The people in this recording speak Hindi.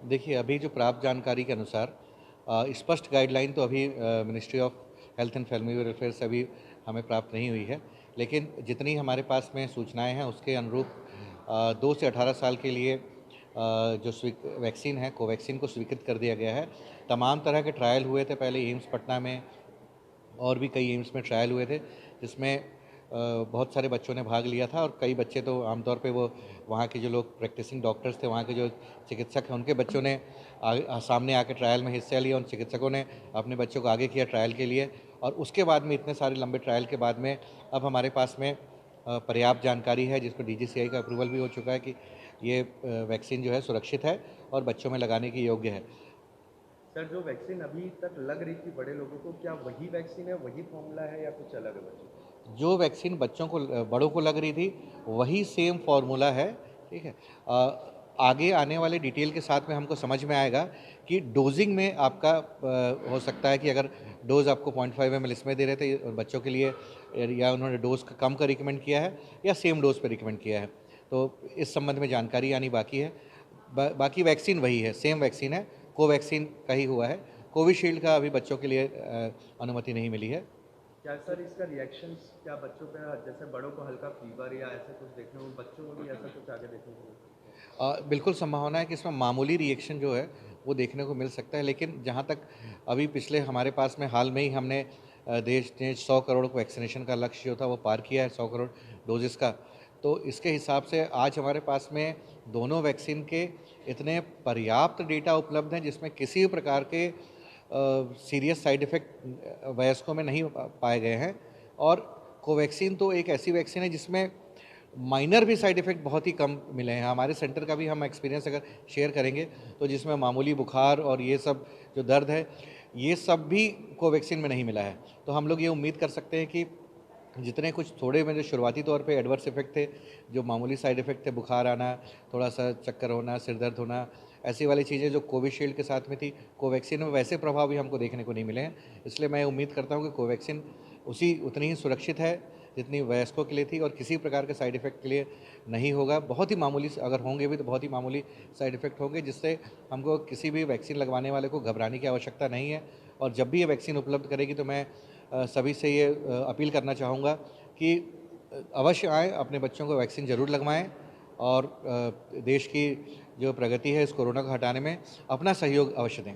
देखिए, अभी जो प्राप्त जानकारी के अनुसार स्पष्ट गाइडलाइन तो अभी ministry of health and family welfare से अभी हमें प्राप्त नहीं हुई है। लेकिन जितनी हमारे पास में सूचनाएं हैं उसके अनुरूप 2 से 18 साल के लिए जो वैक्सीन है कोवैक्सीन को स्वीकृत कर दिया गया है। तमाम तरह के ट्रायल हुए थे पहले एम्स पटना में और भी कई एम्स में ट्रायल हुए थे, जिसमें बहुत सारे बच्चों ने भाग लिया था और कई बच्चे तो आमतौर पे वो वहाँ के जो लोग प्रैक्टिसिंग डॉक्टर्स थे, वहाँ के जो चिकित्सक हैं, उनके बच्चों ने सामने आके ट्रायल में हिस्सा लिया। उन चिकित्सकों ने अपने बच्चों को आगे किया ट्रायल के लिए और उसके बाद में इतने सारे लंबे ट्रायल के बाद में अब हमारे पास में पर्याप्त जानकारी है, जिसको डीजीसीआई का अप्रूवल भी हो चुका है कि ये वैक्सीन जो है सुरक्षित है और बच्चों में लगाने की योग्य है। सर, जो वैक्सीन अभी तक लग रही थी बड़े लोगों को, क्या वही वैक्सीन है, वही फॉर्मूला है या कुछ अलग है बच्चों को? जो वैक्सीन बच्चों को बड़ों को लग रही थी वही सेम फार्मूला है। ठीक है। आगे आने वाले डिटेल के साथ में हमको समझ में आएगा कि डोजिंग में आपका हो सकता है कि अगर डोज आपको 0.5 ml इसमें दे रहे थे और बच्चों के लिए या उन्होंने डोज कम का रिकमेंड किया है या सेम डोज पे रिकमेंड किया है, तो इस संबंध में जानकारी आनी बाकी है। बाकी वैक्सीन वही है, सेम वैक्सीन है, कोवैक्सीन का ही हुआ है। कोविशील्ड का अभी बच्चों के लिए अनुमति नहीं मिली है। क्या सर इसका रिएक्शंस क्या बच्चों पे, जैसे बड़ों को हल्का फीवर या ऐसे कुछ देखने को, बच्चों को भी ऐसा कुछ आगे देखने को मिल सकता है? बिल्कुल संभावना है कि इसमें मामूली रिएक्शन जो है वो देखने को मिल सकता है, लेकिन जहाँ तक अभी पिछले हमारे पास में हाल में ही हमने देश ने 100 करोड़ को वैक्सीनेशन का लक्ष्य जो था वो पार किया है, 100 करोड़ डोजेस का। तो इसके हिसाब से आज हमारे पास में दोनों वैक्सीन के इतने पर्याप्त डेटा उपलब्ध हैं जिसमें किसी भी प्रकार के सीरियस साइड इफ़ेक्ट वयस्कों में नहीं पाए गए हैं। और कोवैक्सीन तो एक ऐसी वैक्सीन है जिसमें माइनर भी साइड इफ़ेक्ट बहुत ही कम मिले हैं। हमारे सेंटर का भी हम एक्सपीरियंस अगर शेयर करेंगे तो जिसमें मामूली बुखार और ये सब जो दर्द है, ये सब भी कोवैक्सीन में नहीं मिला है। तो हम लोग ये उम्मीद कर सकते हैं कि जितने कुछ थोड़े में जो शुरुआती तौर पे एडवर्स इफ़ेक्ट थे, जो मामूली साइड इफ़ेक्ट थे, बुखार आना, थोड़ा-सा चक्कर होना, सिर दर्द होना, ऐसी वाली चीज़ें जो कोविशील्ड के साथ में थी, कोवैक्सीन में वैसे प्रभाव भी हमको देखने को नहीं मिले हैं। इसलिए मैं उम्मीद करता हूँ कि कोवैक्सीन उतनी ही सुरक्षित है जितनी वयस्कों के लिए थी और किसी प्रकार के साइड इफ़ेक्ट के लिए नहीं होगा। बहुत ही मामूली अगर होंगे भी तो बहुत ही मामूली साइड इफ़ेक्ट होंगे, जिससे हमको किसी भी वैक्सीन लगवाने वाले को घबराने की आवश्यकता नहीं है। और जब भी ये वैक्सीन उपलब्ध करेगी तो मैं सभी से ये अपील करना चाहूँगा कि अवश्य आएँ, अपने बच्चों को वैक्सीन ज़रूर लगवाएँ और देश की जो प्रगति है इस कोरोना को हटाने में अपना सहयोग अवश्य दें।